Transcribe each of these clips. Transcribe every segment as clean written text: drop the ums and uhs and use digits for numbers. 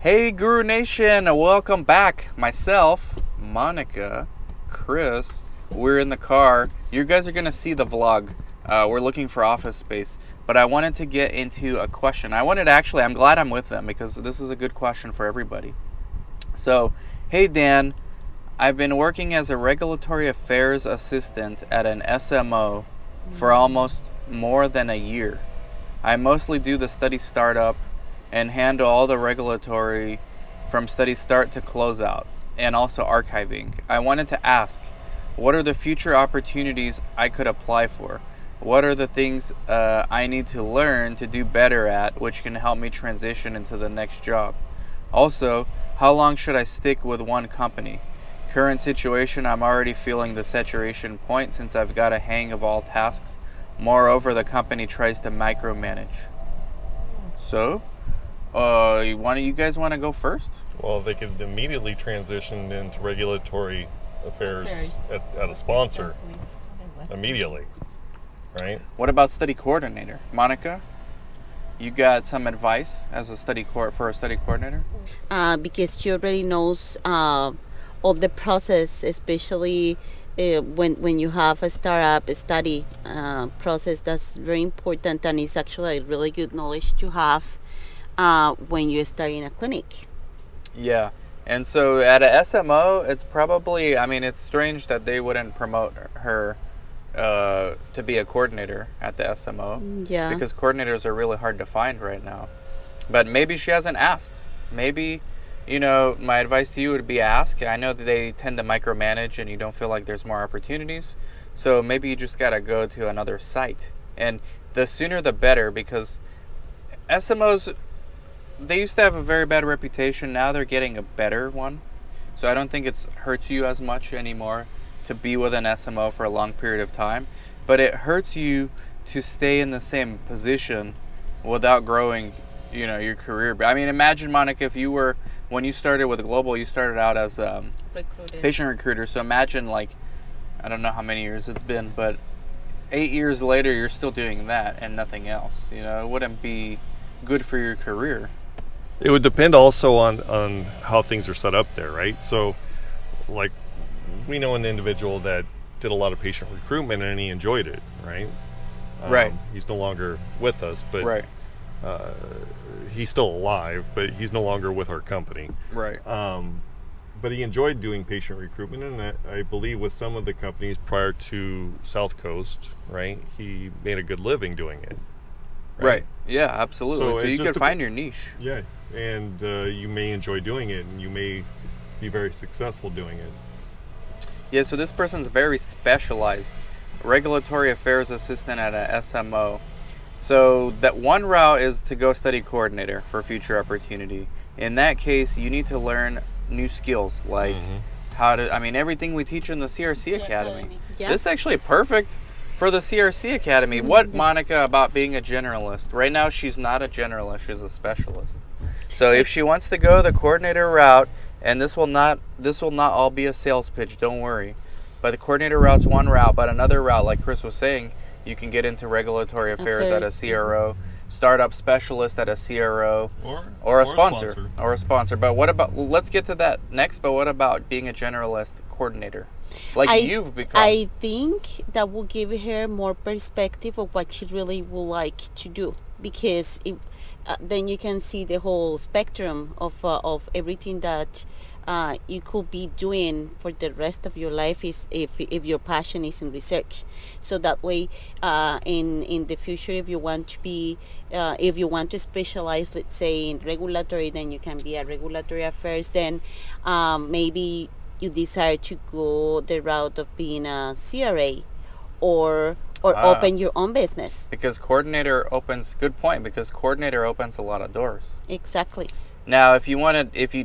Hey Guru Nation, welcome back. Myself, Monica, Chris, we're in the car. You guys are gonna see the vlog. We're looking for office space, but I wanted to get into a question. I'm glad I'm with them because this is a good question for everybody. So, hey Dan, I've been working as a regulatory affairs assistant at an SMO for almost more than a year. I mostly do the study startup and handle all the regulatory from study start to closeout, and also archiving. I wanted to ask, what are the future opportunities I could apply for? What are the things I need to learn to do better at, which can help me transition into the next job? Also, how long should I stick with one company? Current situation, I'm already feeling the saturation point since I've got a hang of all tasks. Moreover, the company tries to micromanage. So, one of you guys want to go first? Well, they could immediately transition into regulatory affairs at a sponsor immediately, right? What about study coordinator? Monica, you got some advice as a study coordinator? Because she already knows all the process, especially when you have a startup study process. That's very important, and it's actually a really good knowledge to have when you start in a clinic. Yeah, and so at a SMO, it's probably, it's strange that they wouldn't promote her to be a coordinator at the SMO. Yeah. Because coordinators are really hard to find right now. But maybe she hasn't asked. Maybe, my advice to you would be ask. I know that they tend to micromanage and you don't feel like there's more opportunities. So maybe you just got to go to another site. And the sooner the better, because SMOs, they used to have a very bad reputation. Now they're getting a better one. So I don't think it hurts you as much anymore to be with an SMO for a long period of time. But it hurts you to stay in the same position without growing, your career. Imagine, Monica, when you started with Global, you started out as a patient recruiter. So imagine, I don't know how many years it's been, but 8 years later, you're still doing that and nothing else. It wouldn't be good for your career. It would depend also on how things are set up there, right? So, we know an individual that did a lot of patient recruitment and he enjoyed it, right? Right. He's no longer with us, but Right. He's still alive, but he's no longer with our company. Right. But he enjoyed doing patient recruitment, and I believe with some of the companies prior to South Coast, right, he made a good living doing it. Right. Yeah, absolutely. So you could find your niche. Yeah, and you may enjoy doing it, and you may be very successful doing it. Yeah, so this person's very specialized. Regulatory affairs assistant at a SMO. So that one route is to go study coordinator for future opportunity. In that case, you need to learn new skills, like how to, everything we teach in the CRC Academy. Yeah. This is actually perfect for the CRC Academy. What, Monica, about being a generalist? Right now, she's not a generalist, she's a specialist. So if she wants to go the coordinator route, and this will not all be a sales pitch, don't worry. But the coordinator route's one route, but another route, like Chris was saying, you can get into regulatory affairs at a CRO, startup specialist at a CRO, or a sponsor. But let's get to that next, but what about being a generalist coordinator? You've become. I think that will give her more perspective of what she really would like to do, because then you can see the whole spectrum of everything that you could be doing for the rest of your life if your passion is in research. So that way, in the future, if you want to specialize, let's say in regulatory, then you can be a regulatory affairs. Then maybe you decide to go the route of being a CRA, or open your own business. Because coordinator opens a lot of doors. Exactly. Now, if you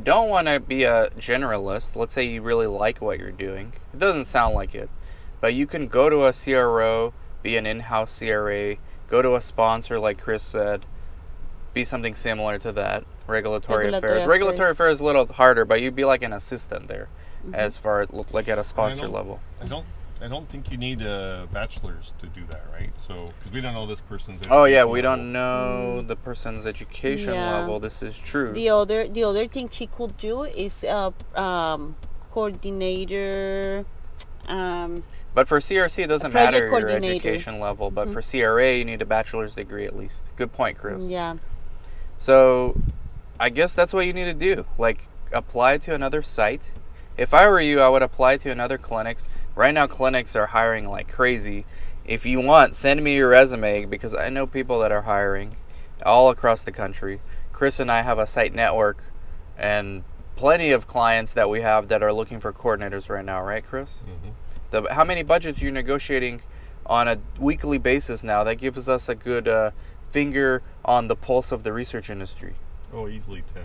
don't want to be a generalist, let's say you really like what you're doing. It doesn't sound like it, but you can go to a CRO, be an in-house CRA, go to a sponsor like Chris said, be something similar to that, regulatory affairs. Regulatory affairs is a little harder, but you'd be like an assistant there, as far as like at a sponsor level. I don't I don't think you need a bachelor's to do that, right? So, because we don't know this person's Oh yeah, education we level. don't know the person's education Yeah. level. This is true. The other thing she could do is coordinator. But for CRC, it doesn't Project matter your coordinator. education level. But for CRA, you need a bachelor's degree at least. Good point, Chris. Yeah. So, I guess that's what you need to do. Like, apply to another site. If I were you, I would apply to another clinics. Right now, clinics are hiring like crazy. If you want, send me your resume because I know people that are hiring all across the country. Chris and I have a site network and plenty of clients that we have that are looking for coordinators right now, right, Chris? How many budgets you're negotiating on a weekly basis now? That gives us a good finger on the pulse of the research industry. Oh, easily 10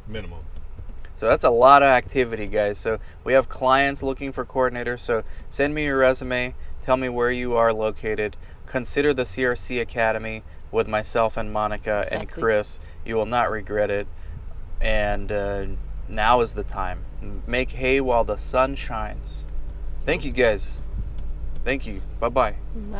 minimum. So that's a lot of activity, guys. So we have clients looking for coordinators. So send me your resume. Tell me where you are located. Consider the CRC Academy with myself and Monica and Exactly. Chris. You will not regret it. And now is the time. Make hay while the sun shines. Thank you, guys. Thank you. Bye-bye. Bye.